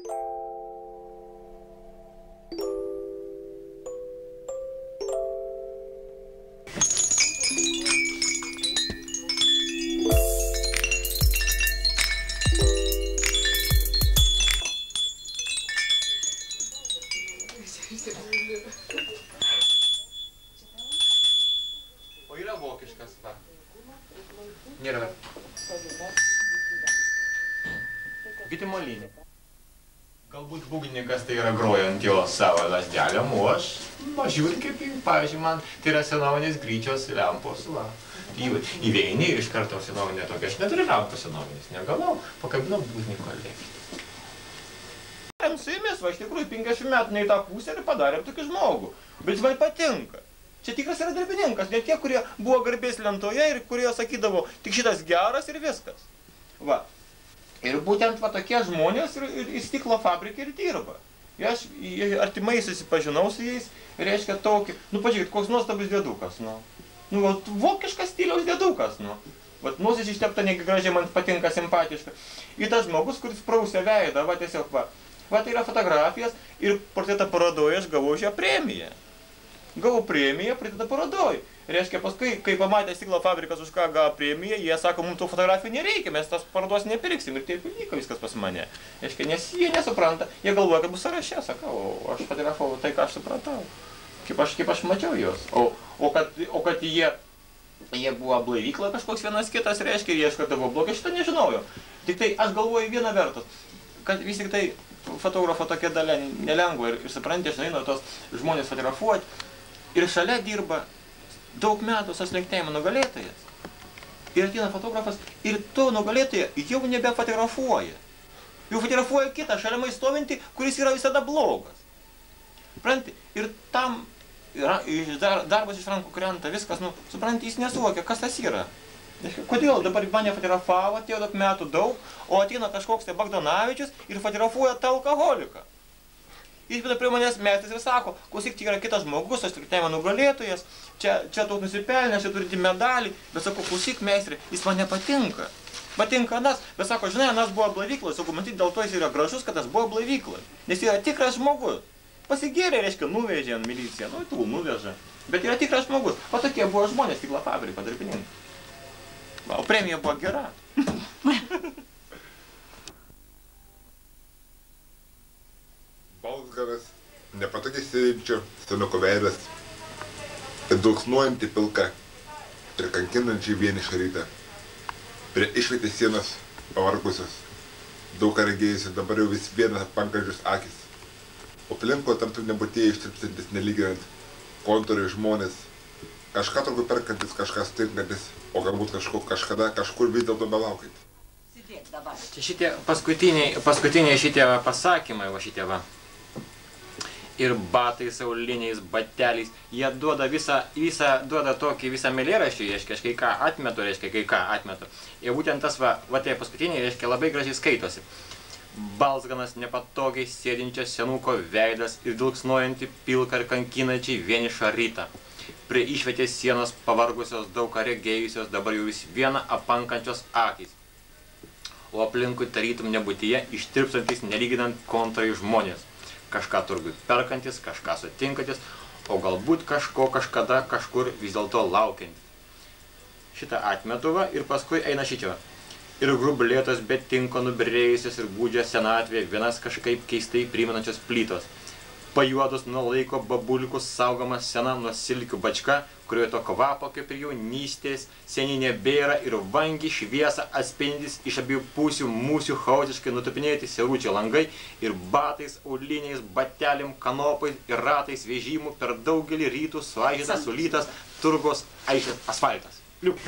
O yra vokiškas, va. Nėra. Gitimolinė. Galbūt būgnininkas tai yra grojant jo savo lasdelėm, o aš žiūrint kaip, pavyzdžiui, man tai yra senovinės gryčios lempos, va. Įveini ir iš karto senovinė tokia. Aš neturiu lempos senovinės, negalau, pakabinau būgnininko lėkti. Su jumis, va, iš tikrųjų, 50 metų ne į tą pusę ir padarėm tokį žmogų. Bet jis man patinka. Čia tikras yra darbininkas, ne tie, kurie buvo garbės lentoje ir kurie sakydavo, tik šitas geras ir viskas. Va. Ir būtent va tokie žmonės ir stiklo fabrikai ir dirba. Ir aš artimai susipažinau su jais, reiškia tokį, nu pažiūrėkit, koks nuostabus dėdukas, nu. Nu, vokiškas stiliaus dėdukas, nu. Vat nosis ištepta negi gražiai, man patinka, simpatiška. Ir tas žmogus, kuris prausia veidą, va tiesiog va. Va tai yra fotografijas ir portretą parodoje aš gavau šią premiją. Gavau premiją, portretą parodoje. Reiškia, paskui, kai pamatė stiklo fabrikas už ką gavo premiją, jie sako, mums tų fotografijų nereikia, mes tas parodos nepirksim ir taip vyko viskas pas mane. Reiškia, nes jie nesupranta, jie galvoja, kad bus sąraše, sakau, aš fotografavau tai, ką aš supratau. Kaip aš mačiau juos. O kad jie buvo blaivykla kažkoks vienas kitas, reiškia, ir jie iš karto buvo blogai, šitą nežinojau. Tik tai aš galvoju vieną vertus, kad vis tik tai fotografo tokia dalia nelengva ir supranti, aš nueinu tos žmonės fotografuoti ir šalia dirba daug metų saslenkėjimo nugalėtojas. Ir ateina fotografas ir to nugalėtoją jau nebefotografuoja. Jau fotografuoja kitą, šalia stovintį, kuris yra visada blogas. Supranti, ir tam darbas iš rankų krenta, viskas, nu, supranti, jis nesuvokia, kas tas yra. Kodėl dabar mane fotografavo, atėjo daug metų daug, o ateina kažkoks tai Bagdonavičius ir fotografuoja tą alkoholiką. Jis prie manęs mestis ir sako, klausyk, čia yra kitas žmogus, aš saslenkėjimo nugalėtojas, čia toks nusipelnęs, čia turi medalį, bet sako, klausyk, meistrė, jis man nepatinka. Patinka anas, bet sako, žinai, anas buvo blaivyklas, sakau, matyt, dėl to jis yra gražus, kad tas buvo blaivyklas, nes yra tikras žmogus. Pasigėrė, reiškia, nuvežė ant miliciją, nu, tų nuvežė, bet yra tikras žmogus. O tokie buvo žmonės, stiklo fabriko darbininkai. O premija buvo gera. Balsgaras, nepatogiai sėdinčio senuko veidas, dulksnuojanti pilka ir kankinančiai vienišą rytą. Prie išvietės sienos pavargusios, daug ką regėjusi, dabar jau vis vienas apankančius akis. O plinko tartum nebūtėjai ištirpsintis nelyginant, kontūrai žmonės, kažką turbūt perkantis, kažką stinkantis, o galbūt kažkada kažkur vis dėlto belaukiant. Čia šitie paskutiniai šitie pasakymai, va šitie va. Ir batais, sauliniais, bateliais, jie duoda duoda tokį visą eilėraštį, reiškia, aš kai ką atmetu, Ir būtent tas va tie paskutiniai, reiškia, labai gražiai skaitosi. Balsganas nepatogiai sėdinčio senuko veidas ir dulksnuojanti pilką ir kankinančiai vienišą rytą. Prie išvietės sienos pavargusios daug ką regėjusios, dabar jau vis viena apankančios akys. O aplinkui tarytum nebūtyje ištirpsantis nelyginant kontrai žmonės. Kažką turbūt perkantis, kažką sutinkantis, o galbūt kažko kažkada kažkur vis dėlto laukiantis. Šitą atmetuva ir paskui eina šičio. Ir grublėtos, bet tinko nubyrėjusios ir gūdžia senatvė, vienas kažkaip keistai primenančios plytos. Pajuodus nuo laiko babulikų saugoma sena nuo silkių bačka, kurioje to kvapo kaip ir jaunystės seniai nebėra ir vangiai šviesą atspindys iš abiejų pusių mūsų chaotiškai nutupinėti siauručiai langai ir batais, auliniais, batelėm, kanopais ir ratais vežimų per daugelį rytų suaižytas, sulytas, turgos aišės asfaltas. Liuk.